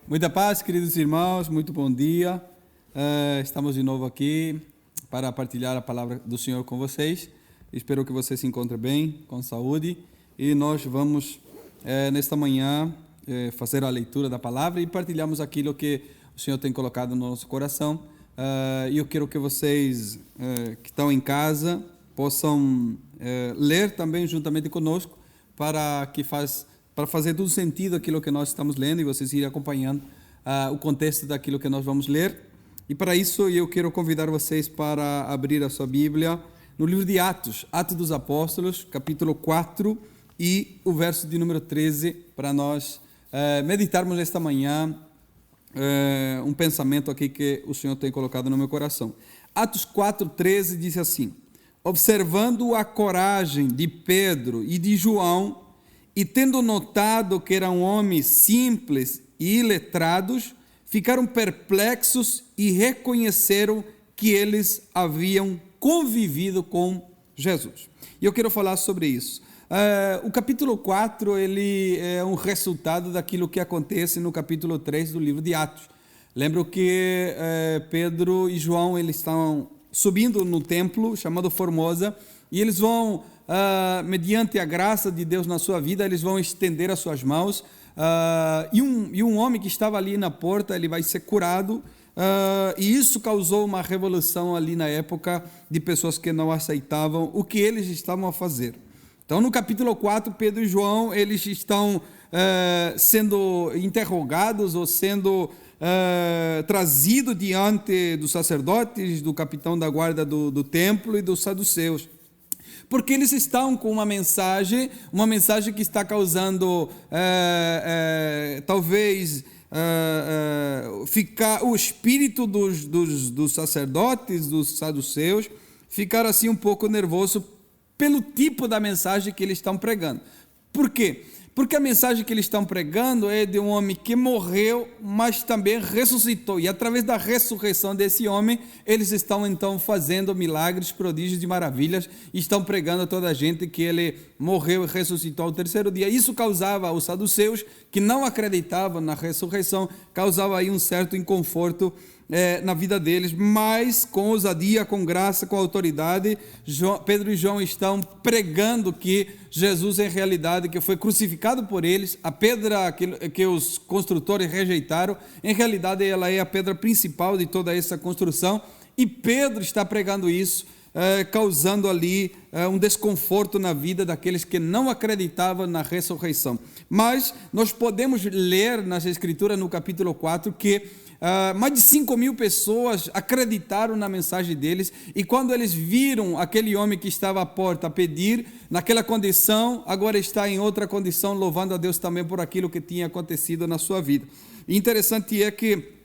Muita paz, queridos irmãos, muito bom dia. Estamos de novo aqui para partilhar a palavra do Senhor com vocês. Espero que você se encontre bem, com saúde. E nós vamos, nesta manhã, fazer a leitura da palavra e partilhamos aquilo que o Senhor tem colocado no nosso coração. E eu quero que vocês que estão em casa possam ler também juntamente conosco para fazer todo sentido aquilo que nós estamos lendo e vocês irem acompanhando o contexto daquilo que nós vamos ler. E para isso eu quero convidar vocês para abrir a sua Bíblia no livro de Atos, Atos dos Apóstolos, capítulo 4 e o verso de número 13, para nós meditarmos esta manhã um pensamento aqui que o Senhor tem colocado no meu coração. Atos 4:13 diz assim: observando a coragem de Pedro e de João, e tendo notado que eram homens simples e iletrados, ficaram perplexos e reconheceram que eles haviam convivido com Jesus. E eu quero falar sobre isso. O capítulo 4 ele é um resultado daquilo que acontece no capítulo 3 do livro de Atos. Lembro que Pedro e João eles estão subindo no templo chamado Formosa e eles vão, mediante a graça de Deus na sua vida, eles vão estender as suas mãos e um homem que estava ali na porta, ele vai ser curado. E isso causou uma revolução ali na época de pessoas que não aceitavam o que eles estavam a fazer. Então, no capítulo 4, Pedro e João, eles estão sendo interrogados ou sendo trazidos diante dos sacerdotes, do capitão da guarda do templo e dos saduceus. Porque eles estão com uma mensagem que está causando, talvez, ficar o espírito dos sacerdotes, dos saduceus, ficar assim um pouco nervoso pelo tipo da mensagem que eles estão pregando. Por quê? Porque a mensagem que eles estão pregando é de um homem que morreu, mas também ressuscitou. E através da ressurreição desse homem, eles estão então fazendo milagres, prodígios e maravilhas, e estão pregando a toda a gente que ele morreu e ressuscitou ao terceiro dia. Isso causava aos saduceus, que não acreditavam na ressurreição, causava aí um certo inconforto na vida deles, mas com ousadia, com graça, com autoridade, Pedro e João estão pregando que Jesus em realidade, que foi crucificado por eles, a pedra que os construtores rejeitaram, em realidade ela é a pedra principal de toda essa construção, e Pedro está pregando isso, causando ali um desconforto na vida daqueles que não acreditavam na ressurreição. Mas nós podemos ler nas Escrituras, no capítulo 4, que mais de 5.000 pessoas acreditaram na mensagem deles, e quando eles viram aquele homem que estava à porta a pedir, naquela condição, agora está em outra condição, louvando a Deus também por aquilo que tinha acontecido na sua vida. E interessante é que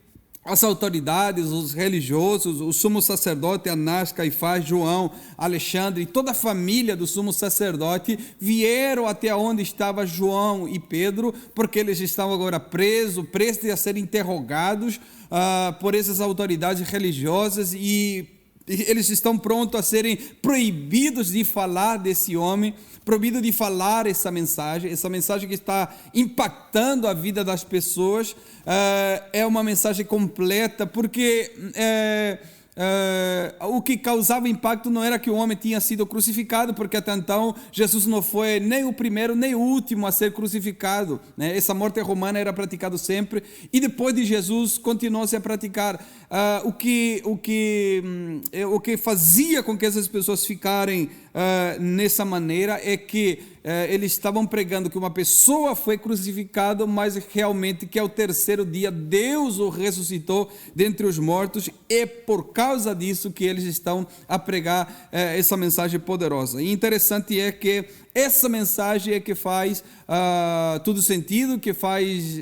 as autoridades, os religiosos, o sumo sacerdote Anás, Caifás, João, Alexandre e toda a família do sumo sacerdote vieram até onde estava João e Pedro, porque eles estavam agora presos, prestes a ser interrogados por essas autoridades religiosas, e eles estão prontos a serem proibidos de falar desse homem, proibido de falar essa mensagem que está impactando a vida das pessoas. É uma mensagem completa, porque o que causava impacto não era que o homem tinha sido crucificado, porque até então Jesus não foi nem o primeiro nem o último a ser crucificado, né? Essa morte romana era praticada sempre, e depois de Jesus continuou-se a praticar. O que fazia com que essas pessoas ficarem nessa maneira é que eles estavam pregando que uma pessoa foi crucificada, mas realmente que ao terceiro dia Deus o ressuscitou dentre os mortos, e por causa disso que eles estão a pregar essa mensagem poderosa. E interessante é que essa mensagem é que faz todo sentido, que faz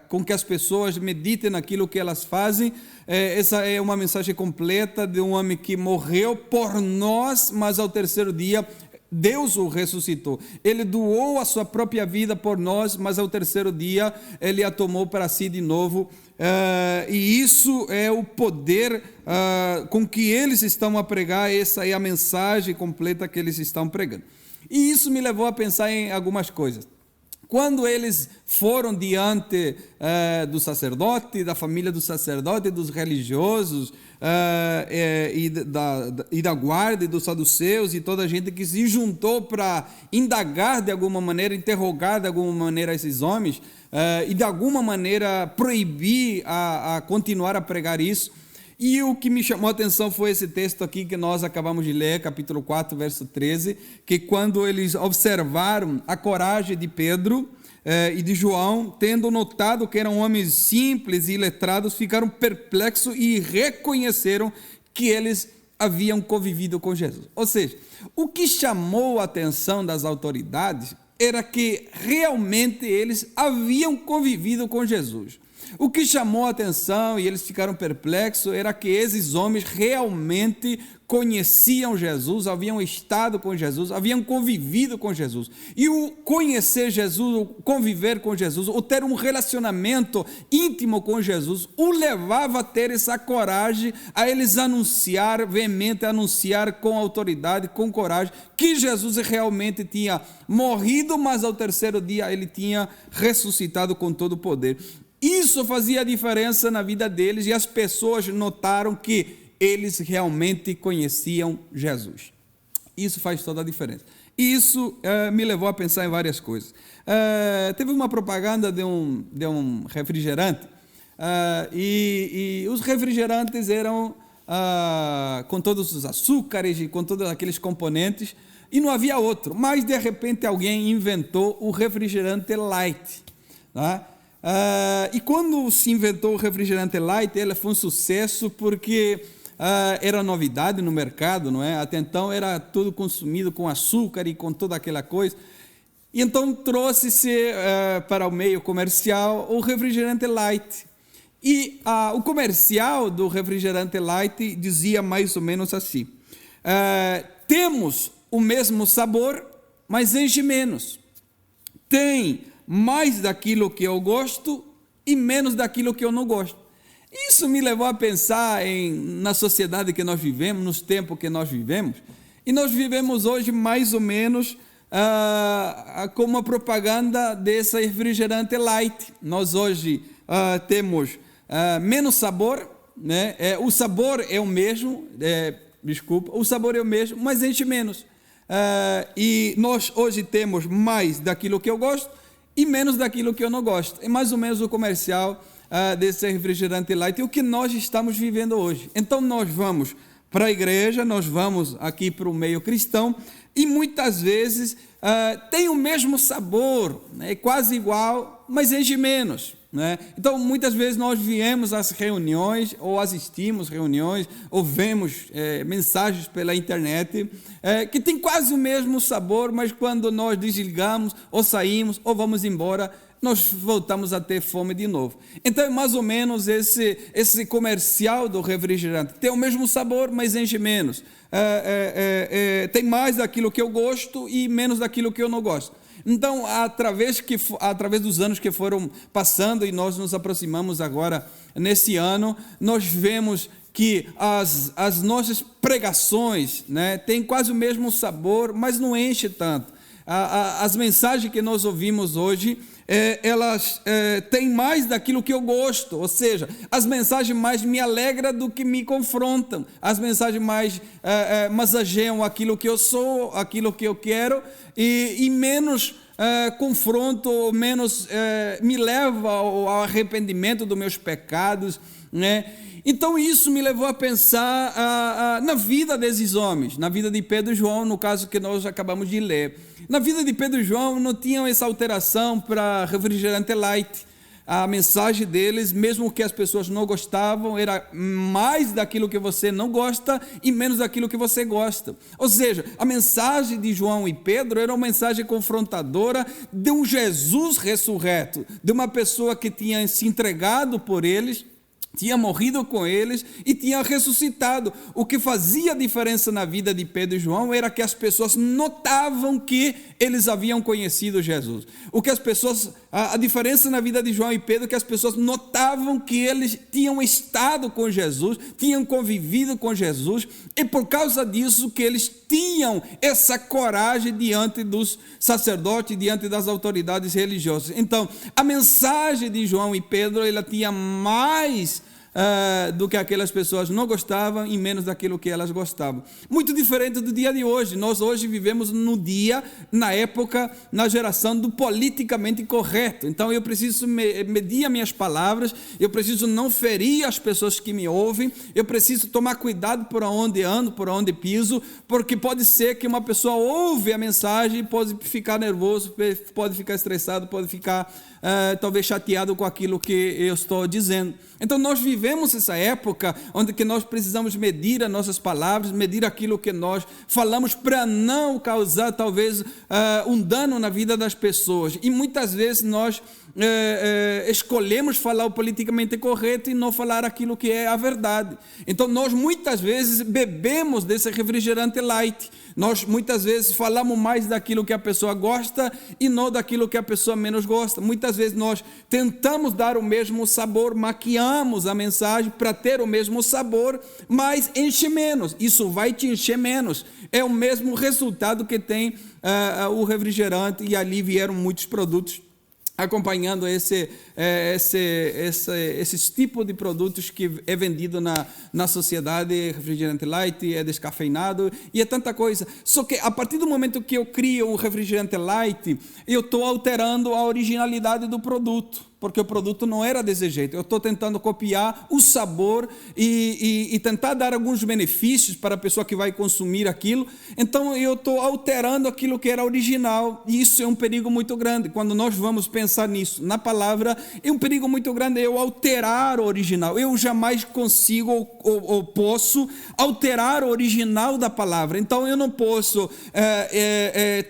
com que as pessoas meditem naquilo que elas fazem. Essa é uma mensagem completa de um homem que morreu por nós, mas ao terceiro dia Deus o ressuscitou. Ele doou a sua própria vida por nós, mas ao terceiro dia ele a tomou para si de novo. E isso é o poder com que eles estão a pregar. Essa é a mensagem completa que eles estão pregando. E isso me levou a pensar em algumas coisas. quando eles foram diante do sacerdote, da família do sacerdote, dos religiosos, e da guarda e dos saduceus e toda a gente que se juntou para indagar de alguma maneira, interrogar de alguma maneira esses homens, e de alguma maneira proibir a continuar a pregar isso. E o que me chamou a atenção foi esse texto aqui que nós acabamos de ler, capítulo 4, verso 13, que quando eles observaram a coragem de Pedro e de João, tendo notado que eram homens simples e iletrados, ficaram perplexos e reconheceram que eles haviam convivido com Jesus. Ou seja, o que chamou a atenção das autoridades era que realmente eles haviam convivido com Jesus. O que chamou a atenção e eles ficaram perplexos era que esses homens realmente conheciam Jesus, haviam estado com Jesus, haviam convivido com Jesus. E o conhecer Jesus, o conviver com Jesus, o ter um relacionamento íntimo com Jesus, o levava a ter essa coragem, a eles anunciar, veemente anunciar com autoridade, com coragem, que Jesus realmente tinha morrido, mas ao terceiro dia ele tinha ressuscitado com todo o poder. Isso fazia diferença na vida deles e as pessoas notaram que eles realmente conheciam Jesus. Isso faz toda a diferença. Isso me levou a pensar em várias coisas. Teve uma propaganda de um refrigerante e os refrigerantes eram com todos os açúcares e com todos aqueles componentes e não havia outro. Mas de repente alguém inventou o refrigerante light, tá? E quando se inventou o refrigerante light, ele foi um sucesso porque era novidade no mercado, não é? Até então era tudo consumido com açúcar e com toda aquela coisa. E então trouxe-se para o meio comercial o refrigerante light. E o comercial do refrigerante light dizia mais ou menos assim: temos o mesmo sabor, mas enche menos. Tem mais daquilo que eu gosto e menos daquilo que eu não gosto. Isso me levou a pensar na sociedade que nós vivemos, nos tempos que nós vivemos, e nós vivemos hoje mais ou menos como a propaganda desse refrigerante light. Nós hoje temos menos sabor, né? O sabor é o mesmo, o sabor é o mesmo, mas enche menos. E nós hoje temos mais daquilo que eu gosto e menos daquilo que eu não gosto. É mais ou menos o comercial desse refrigerante light, e o que nós estamos vivendo hoje. Então nós vamos para a igreja, nós vamos aqui para o meio cristão, e muitas vezes tem o mesmo sabor, né? Quase igual, mas enche menos, né? Então muitas vezes nós viemos às reuniões, ou assistimos reuniões, ou vemos mensagens pela internet, que tem quase o mesmo sabor, mas quando nós desligamos, ou saímos, ou vamos embora, nós voltamos a ter fome de novo. Então é mais ou menos esse comercial do refrigerante. Tem o mesmo sabor, mas enche menos. Tem mais daquilo que eu gosto e menos daquilo que eu não gosto. Então, através dos anos que foram passando e nós nos aproximamos agora, nesse ano, nós vemos que as nossas pregações, né, têm quase o mesmo sabor, mas não enche tanto. As mensagens que nós ouvimos hoje, elas têm mais daquilo que eu gosto, ou seja, as mensagens mais me alegram do que me confrontam, as mensagens mais massageiam aquilo que eu sou, aquilo que eu quero, e menos confronto, menos me leva ao arrependimento dos meus pecados, né? Então isso me levou a pensar na vida desses homens, na vida de Pedro e João, no caso que nós acabamos de ler. Na vida de Pedro e João não tinham essa alteração para refrigerante light. A mensagem deles, mesmo que as pessoas não gostavam, era mais daquilo que você não gosta e menos daquilo que você gosta. Ou seja, a mensagem de João e Pedro era uma mensagem confrontadora de um Jesus ressurreto, de uma pessoa que tinha se entregado por eles, tinha morrido com eles e tinha ressuscitado. O que fazia diferença na vida de Pedro e João era que as pessoas notavam que eles haviam conhecido Jesus. O que as pessoas a diferença na vida de João e Pedro é que as pessoas notavam que eles tinham estado com Jesus, tinham convivido com Jesus, e por causa disso que eles tinham essa coragem diante dos sacerdotes, diante das autoridades religiosas. Então, a mensagem de João e Pedro, ela tinha mais do que aquelas pessoas não gostavam e menos daquilo que elas gostavam. Muito diferente do dia de hoje. Nós hoje vivemos no dia, na época, na geração do politicamente correto. Então eu preciso medir as minhas palavras, eu preciso não ferir as pessoas que me ouvem, eu preciso tomar cuidado por onde ando, por onde piso, porque pode ser que uma pessoa ouve a mensagem e pode ficar nervoso, pode ficar estressado, pode ficar talvez chateado com aquilo que eu estou dizendo. Então nós vivemos essa época onde que nós precisamos medir as nossas palavras, medir aquilo que nós falamos para não causar talvez um dano na vida das pessoas. E muitas vezes nós escolhemos falar o politicamente correto e não falar aquilo que é a verdade. Então nós muitas vezes bebemos desse refrigerante light. Nós muitas vezes falamos mais daquilo que a pessoa gosta e não daquilo que a pessoa menos gosta. Muitas vezes nós tentamos dar o mesmo sabor, maquiamos a mensagem para ter o mesmo sabor, mas enche menos. Isso vai te encher menos. É o mesmo resultado que tem o refrigerante, e ali vieram muitos produtos acompanhando esses tipos de produtos que é vendido na sociedade. Refrigerante light, é descafeinado e é tanta coisa. Só que a partir do momento que eu crio um refrigerante light, eu estou alterando a originalidade do produto, porque o produto não era desse jeito. Eu estou tentando copiar o sabor e tentar dar alguns benefícios para a pessoa que vai consumir aquilo. Então eu estou alterando aquilo que era original, e isso é um perigo muito grande. Quando nós vamos pensar nisso na palavra, é um perigo muito grande eu alterar o original. Eu jamais consigo ou posso alterar o original da palavra. Então eu não posso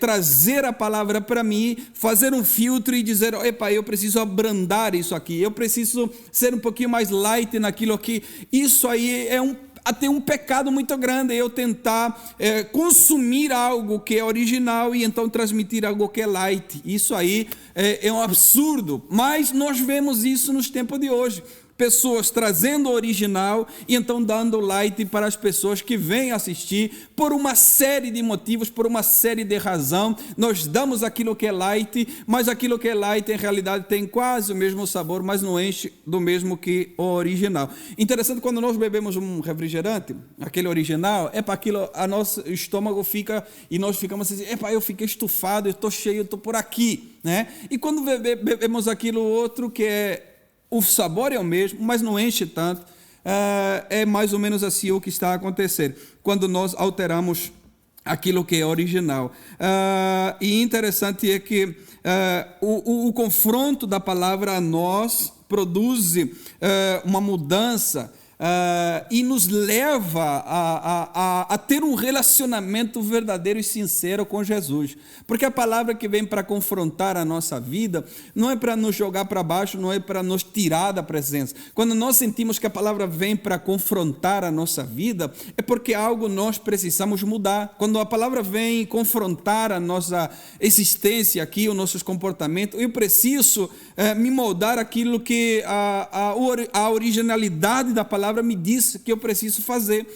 trazer a palavra para mim, fazer um filtro e dizer, epa, eu preciso abrandar isso aqui, eu preciso ser um pouquinho mais light naquilo aqui. Isso aí é até um pecado muito grande, eu tentar consumir algo que é original e então transmitir algo que é light. Isso aí é um absurdo, mas nós vemos isso nos tempos de hoje. Pessoas trazendo o original e então dando light para as pessoas que vêm assistir por uma série de motivos, por uma série de razão. Nós damos aquilo que é light, mas aquilo que é light em realidade tem quase o mesmo sabor, mas não enche do mesmo que o original. Interessante, quando nós bebemos um refrigerante, aquele original, para aquilo, a nosso estômago fica, e nós ficamos assim, eu fiquei estufado, eu estou cheio, eu estou por aqui, né? E quando bebemos aquilo outro que o sabor é o mesmo, mas não enche tanto. É mais ou menos assim o que está a acontecer quando nós alteramos aquilo que é original. E interessante é que o confronto da palavra a nós produz uma mudança e nos leva a ter um relacionamento verdadeiro e sincero com Jesus. Porque a palavra que vem para confrontar a nossa vida não é para nos jogar para baixo, não é para nos tirar da presença. Quando nós sentimos que a palavra vem para confrontar a nossa vida, é porque algo nós precisamos mudar. Quando a palavra vem confrontar a nossa existência aqui, os nossos comportamentos, eu preciso me moldar aquilo que a originalidade da palavra me diz que eu preciso fazer.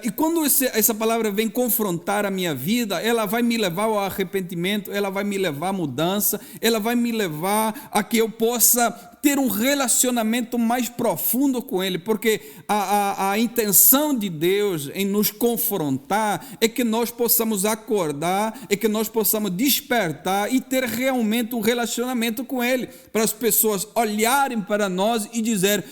E quando essa palavra vem confrontar a minha vida, ela vai me levar ao arrependimento, ela vai me levar à mudança, ela vai me levar a que eu possa ter um relacionamento mais profundo com Ele, porque a intenção de Deus em nos confrontar é que nós possamos acordar, é que nós possamos despertar e ter realmente um relacionamento com Ele, para as pessoas olharem para nós e dizer,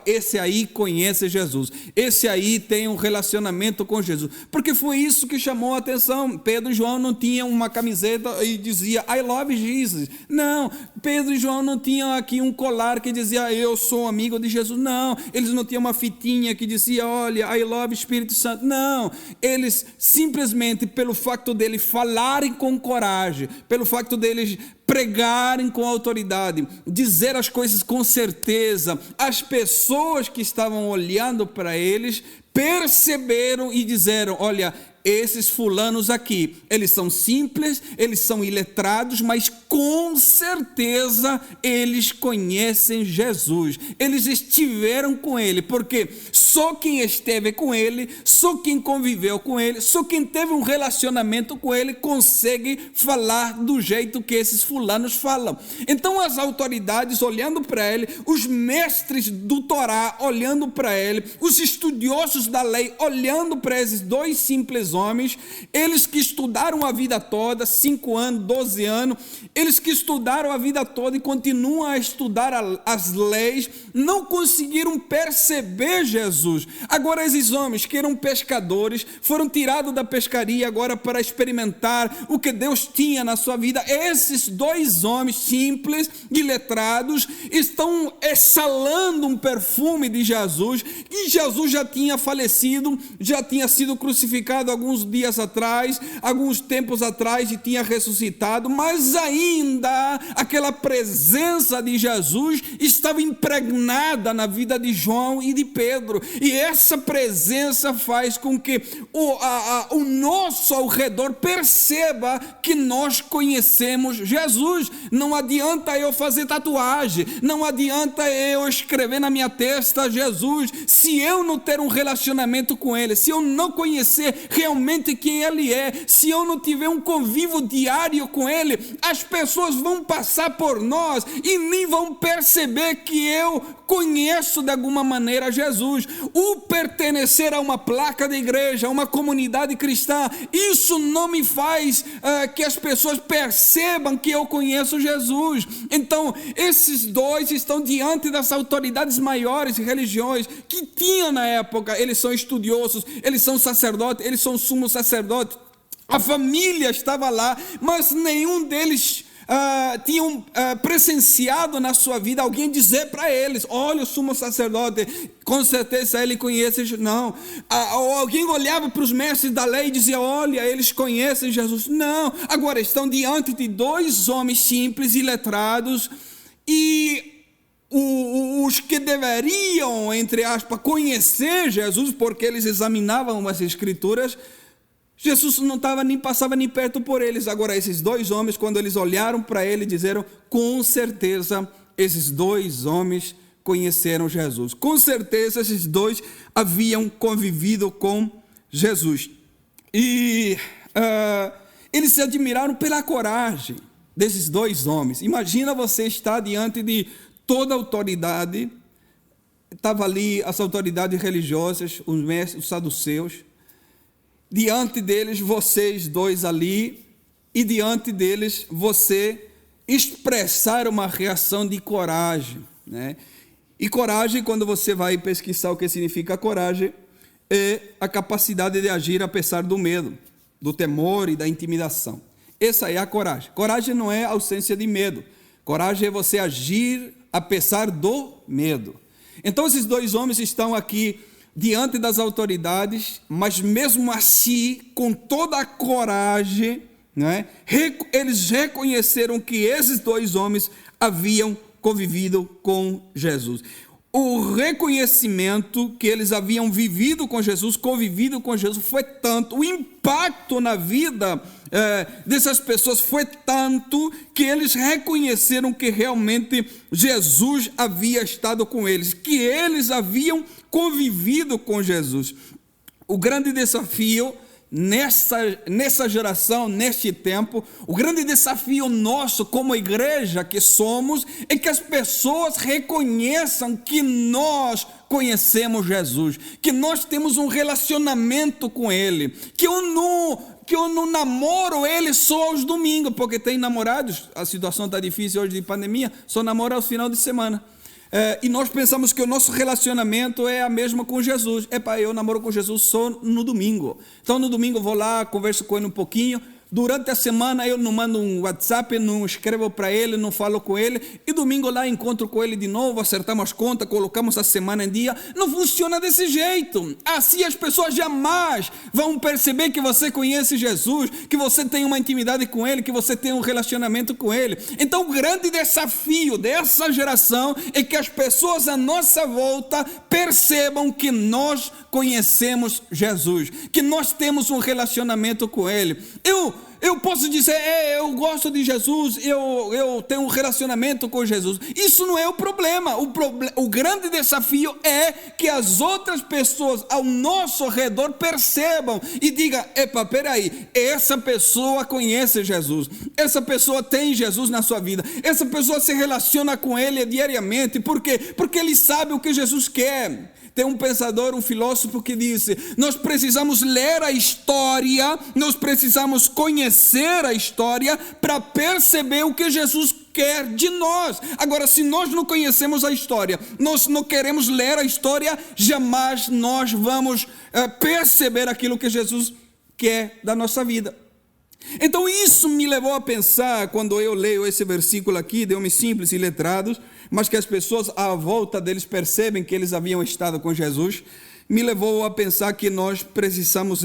esse aí conhece Jesus, esse aí tem um relacionamento com Jesus, porque foi isso que chamou a atenção. Pedro e João não tinham uma camiseta e dizia, I love Jesus. Não, Pedro e João não tinham aqui um colar que dizia, eu sou amigo de Jesus. Não, eles não tinham uma fitinha que dizia, olha, I love Espírito Santo. Não, eles simplesmente, pelo fato deles falarem com coragem, pelo fato deles pregarem com autoridade, dizer as coisas com certeza, as pessoas que estavam olhando para eles perceberam e disseram, olha, esses fulanos aqui, eles são simples, eles são iletrados, mas com certeza eles conhecem Jesus, eles estiveram com ele, porque só quem esteve com ele, só quem conviveu com ele, só quem teve um relacionamento com ele consegue falar do jeito que esses fulanos falam. Então as autoridades olhando para ele, os mestres do Torá olhando para ele, os estudiosos da lei olhando para esses dois simples homens, eles que estudaram a vida toda, 5 anos, 12 anos, eles que estudaram a vida toda e continuam a estudar as leis, não conseguiram perceber Jesus. Agora esses homens que eram pescadores, foram tirados da pescaria agora para experimentar o que Deus tinha na sua vida. Esses dois homens simples e letrados estão exalando um perfume de Jesus, e Jesus já tinha falecido, já tinha sido crucificado alguns dias atrás, alguns tempos atrás, e tinha ressuscitado, mas ainda aquela presença de Jesus estava impregnada na vida de João e de Pedro, e essa presença faz com que o nosso ao redor perceba que nós conhecemos Jesus. Não adianta eu fazer tatuagem, não adianta eu escrever na minha testa Jesus, se eu não ter um relacionamento com ele, se eu não conhecer realmente quem ele é, se eu não tiver um convívio diário com ele, as pessoas vão passar por nós e nem vão perceber que eu conheço de alguma maneira Jesus. O pertencer a uma placa de igreja, a uma comunidade cristã, isso não me faz que as pessoas percebam que eu conheço Jesus. Então esses dois estão diante das autoridades maiores e religiões que tinham na época. Eles são estudiosos, eles são sacerdotes, eles são sumos sacerdotes, a família estava lá, mas nenhum deles tinham presenciado na sua vida alguém dizer para eles: olha, o sumo sacerdote, com certeza ele conhece. Não. Ou alguém olhava para os mestres da lei e dizia: olha, eles conhecem Jesus. Não. Agora estão diante de dois homens simples e letrados, e os que deveriam, entre aspas, conhecer Jesus, porque eles examinavam as escrituras, Jesus não passava nem perto por eles. Agora esses dois homens, quando eles olharam para ele, disseram: com certeza esses dois homens conheceram Jesus, com certeza esses dois haviam convivido com Jesus. E eles se admiraram pela coragem desses dois homens. Imagina você estar diante de toda a autoridade, estava ali as autoridades religiosas, os mestres, os saduceus, diante deles vocês dois ali, e diante deles você expressar uma reação de coragem, né? E coragem, quando você vai pesquisar o que significa coragem, é a capacidade de agir apesar do medo, do temor e da intimidação. Essa é a coragem. Coragem não é ausência de medo. Coragem é você agir apesar do medo. Então esses dois homens estão aqui diante das autoridades, mas mesmo assim, com toda a coragem, né, eles reconheceram que esses dois homens haviam convivido com Jesus. O reconhecimento que eles haviam vivido com Jesus, convivido com Jesus, foi tanto, o impacto na vida dessas pessoas foi tanto, que eles reconheceram que realmente Jesus havia estado com eles, que eles haviam convivido com Jesus. O grande desafio nessa geração, neste tempo, o grande desafio nosso como igreja que somos, é que as pessoas reconheçam que nós conhecemos Jesus, que nós temos um relacionamento com Ele, que eu não namoro Ele só aos domingos, porque tem namorados, a situação está difícil hoje de pandemia, só namora aos finais de semana. E nós pensamos que o nosso relacionamento é a mesma com Jesus. Eu namoro com Jesus só no domingo. Então no domingo eu vou lá, converso com ele um pouquinho, Durante a semana eu não mando um WhatsApp, não escrevo para ele, não falo com ele, e domingo lá encontro com ele de novo, acertamos as contas, colocamos a semana em dia. Não funciona desse jeito. Assim as pessoas jamais vão perceber que você conhece Jesus, que você tem uma intimidade com ele, que você tem um relacionamento com ele. Então o grande desafio dessa geração é que as pessoas à nossa volta percebam que nós conhecemos Jesus, que nós temos um relacionamento com ele. Eu posso dizer, eu gosto de Jesus, eu tenho um relacionamento com Jesus. Isso não é o problema. O grande desafio é que as outras pessoas ao nosso redor percebam e digam, peraí, essa pessoa conhece Jesus, essa pessoa tem Jesus na sua vida, essa pessoa se relaciona com ele diariamente. Por quê? Porque ele sabe o que Jesus quer. Tem um pensador, um filósofo que disse, nós precisamos ler a história, nós precisamos conhecer a história para perceber o que Jesus quer de nós. Agora, se nós não conhecemos a história, nós não queremos ler a história, jamais nós vamos perceber aquilo que Jesus quer da nossa vida. Então isso me levou a pensar, quando eu leio esse versículo aqui, de homens simples e letrados, mas que as pessoas à volta deles percebem que eles haviam estado com Jesus, me levou a pensar que nós precisamos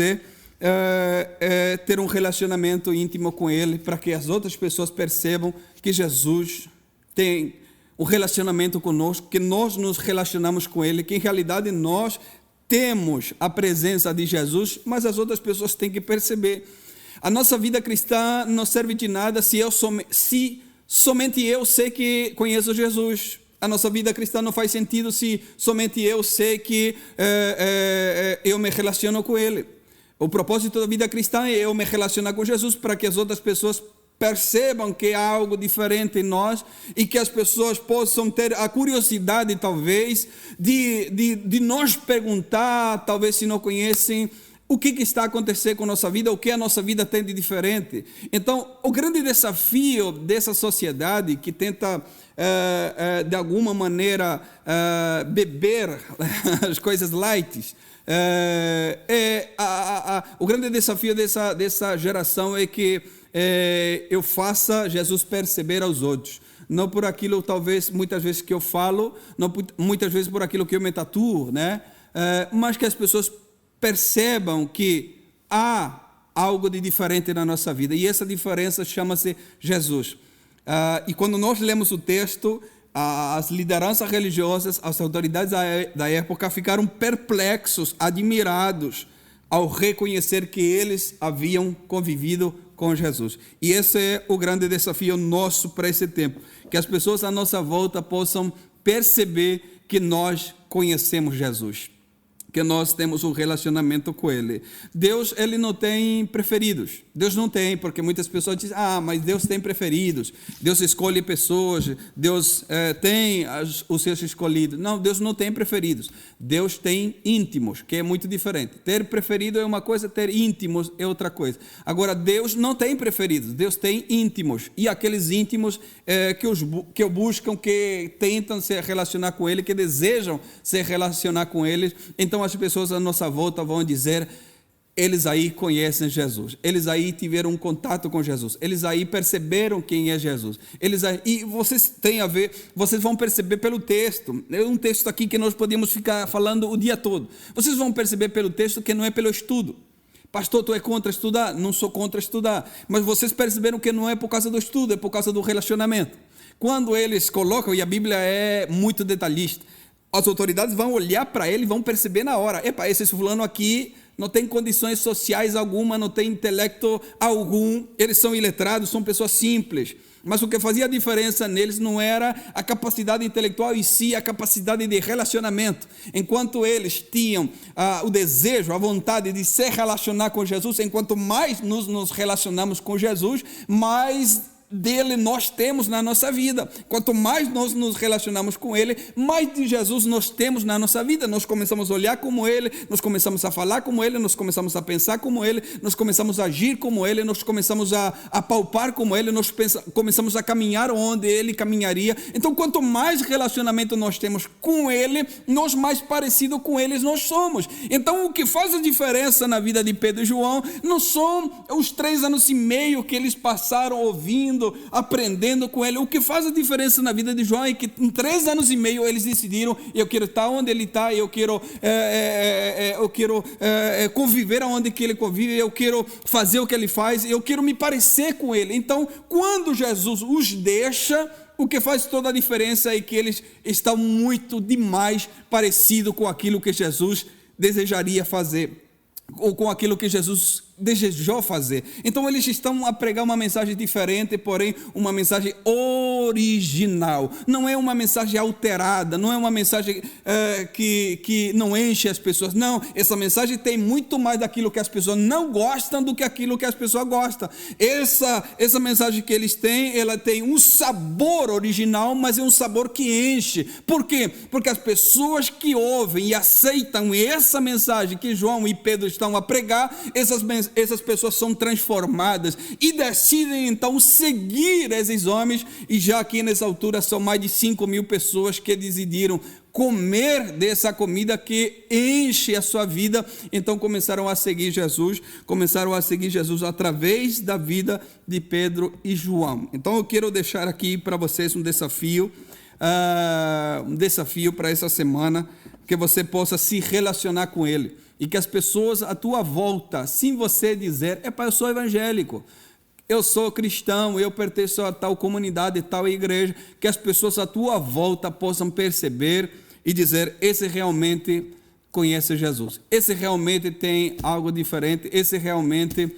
ter um relacionamento íntimo com Ele, para que as outras pessoas percebam que Jesus tem um relacionamento conosco, que nós nos relacionamos com Ele, que em realidade nós temos a presença de Jesus, mas as outras pessoas têm que perceber. A nossa vida cristã não serve de nada se somente eu sei que conheço Jesus. A nossa vida cristã não faz sentido se somente eu sei que eu me relaciono com Ele. O propósito da vida cristã é eu me relacionar com Jesus para que as outras pessoas percebam que há algo diferente em nós e que as pessoas possam ter a curiosidade, talvez, de nos perguntar, talvez se não conhecem, o que está acontecendo com a nossa vida, o que a nossa vida tem de diferente. Então, o grande desafio dessa sociedade que tenta, de alguma maneira, beber as coisas light, o grande desafio dessa geração é que eu faça Jesus perceber aos outros. Não por aquilo, talvez, muitas vezes que eu falo, não muitas vezes por aquilo que eu me tatuo, né? Mas que as pessoas percebam que há algo de diferente na nossa vida, e essa diferença chama-se Jesus. E quando nós lemos o texto, as lideranças religiosas, as autoridades da época ficaram perplexos, admirados, ao reconhecer que eles haviam convivido com Jesus. E esse é o grande desafio nosso para esse tempo, que as pessoas à nossa volta possam perceber que nós conhecemos Jesus, que nós temos um relacionamento com Ele. Deus, Ele não tem preferidos. Deus não tem, porque muitas pessoas dizem, mas Deus tem preferidos. Deus escolhe pessoas, Deus tem os seus escolhidos. Não, Deus não tem preferidos. Deus tem íntimos, que é muito diferente. Ter preferido é uma coisa, ter íntimos é outra coisa. Agora, Deus não tem preferidos, Deus tem íntimos. E aqueles íntimos que o buscam, que tentam se relacionar com Ele, que desejam se relacionar com Ele. Então, as pessoas à nossa volta vão dizer, eles aí conhecem Jesus, eles aí tiveram um contato com Jesus, eles aí perceberam quem é Jesus, e vocês vão perceber pelo texto, é um texto aqui que nós podemos ficar falando o dia todo, vocês vão perceber pelo texto que não é pelo estudo. Pastor, tu é contra estudar? Não sou contra estudar, mas vocês perceberam que não é por causa do estudo, é por causa do relacionamento. Quando eles colocam, e a Bíblia é muito detalhista, as autoridades vão olhar para ele e vão perceber na hora, esse fulano aqui não tem condições sociais alguma, não tem intelecto algum, eles são iletrados, são pessoas simples, mas o que fazia a diferença neles não era a capacidade intelectual e sim a capacidade de relacionamento. Enquanto eles tinham o desejo, a vontade de se relacionar com Jesus, enquanto mais nos relacionamos com Jesus, mais dele nós temos na nossa vida. Quanto mais nós nos relacionamos com ele, mais de Jesus nós temos na nossa vida. Nós começamos a olhar como ele, nós começamos a falar como ele, nós começamos a pensar como ele, nós começamos a agir como ele, nós começamos a palpar como ele, nós começamos a caminhar onde ele caminharia. Então, quanto mais relacionamento nós temos com ele, nós mais parecidos com eles nós somos. Então, o que faz a diferença na vida de Pedro e João não são os 3 anos e meio que eles passaram ouvindo, aprendendo com ele. O que faz a diferença na vida de João é que em 3 anos e meio eles decidiram: eu quero estar onde ele está, eu quero conviver onde que ele convive, eu quero fazer o que ele faz, eu quero me parecer com ele. Então, quando Jesus os deixa, o que faz toda a diferença é que eles estão muito demais parecidos com aquilo que Jesus desejaria fazer, ou com aquilo que Jesus desejou fazer. Então eles estão a pregar uma mensagem diferente, porém uma mensagem original. Não é uma mensagem alterada, não é uma mensagem que não enche as pessoas. Não, essa mensagem tem muito mais daquilo que as pessoas não gostam do que aquilo que as pessoas gostam. Essa mensagem que eles têm, ela tem um sabor original, mas é um sabor que enche. Por quê? Porque as pessoas que ouvem e aceitam essa mensagem que João e Pedro estão a pregar, essas pessoas são transformadas e decidem então seguir esses homens. E já aqui nessa altura são mais de 5.000 pessoas que decidiram comer dessa comida que enche a sua vida. Então começaram a seguir Jesus através da vida de Pedro e João. Então eu quero deixar aqui para vocês um desafio para essa semana, que você possa se relacionar com ele, e que as pessoas à tua volta, sem você dizer: eu sou evangélico, eu sou cristão, eu pertenço a tal comunidade, tal igreja, que as pessoas à tua volta possam perceber e dizer: esse realmente conhece Jesus, esse realmente tem algo diferente, esse realmente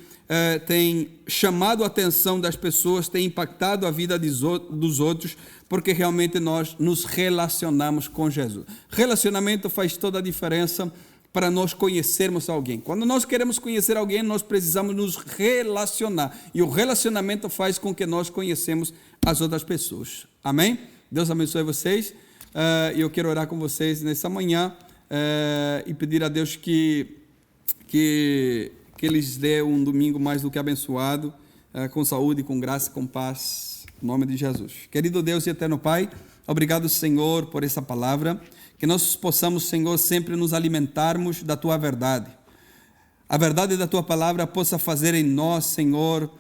tem chamado a atenção das pessoas, tem impactado a vida dos outros, porque realmente nós nos relacionamos com Jesus. Relacionamento faz toda a diferença para nós conhecermos alguém. Quando nós queremos conhecer alguém, nós precisamos nos relacionar, e o relacionamento faz com que nós conhecemos as outras pessoas. Amém? Deus abençoe vocês, e eu quero orar com vocês nessa manhã, e pedir a Deus que lhes dê um domingo mais do que abençoado, com saúde, com graça, com paz, em nome de Jesus. Querido Deus e eterno Pai, obrigado, Senhor, por essa palavra, que nós possamos, Senhor, sempre nos alimentarmos da Tua verdade. A verdade da Tua palavra possa fazer em nós, Senhor,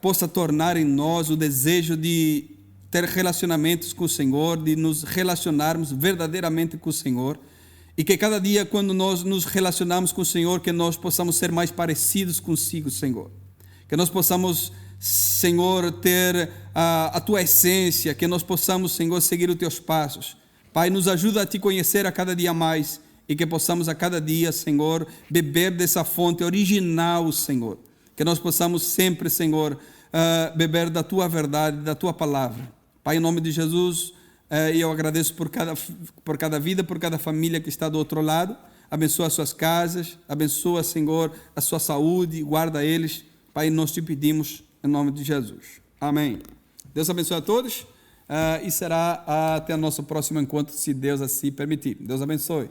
possa tornar em nós o desejo de ter relacionamentos com o Senhor, de nos relacionarmos verdadeiramente com o Senhor, e que cada dia, quando nós nos relacionamos com o Senhor, que nós possamos ser mais parecidos consigo, Senhor. Que nós possamos, Senhor, ter a Tua essência, que nós possamos, Senhor, seguir os Teus passos. Pai, nos ajuda a Te conhecer a cada dia mais, e que possamos a cada dia, Senhor, beber dessa fonte original, Senhor. Que nós possamos sempre, Senhor, beber da Tua verdade, da Tua palavra. Pai, em nome de Jesus, eu agradeço por cada vida, por cada família que está do outro lado. Abençoa as suas casas, abençoa, Senhor, a sua saúde, guarda eles. Pai, nós Te pedimos em nome de Jesus. Amém. Deus abençoe a todos, e será até o nosso próximo encontro, se Deus assim permitir. Deus abençoe.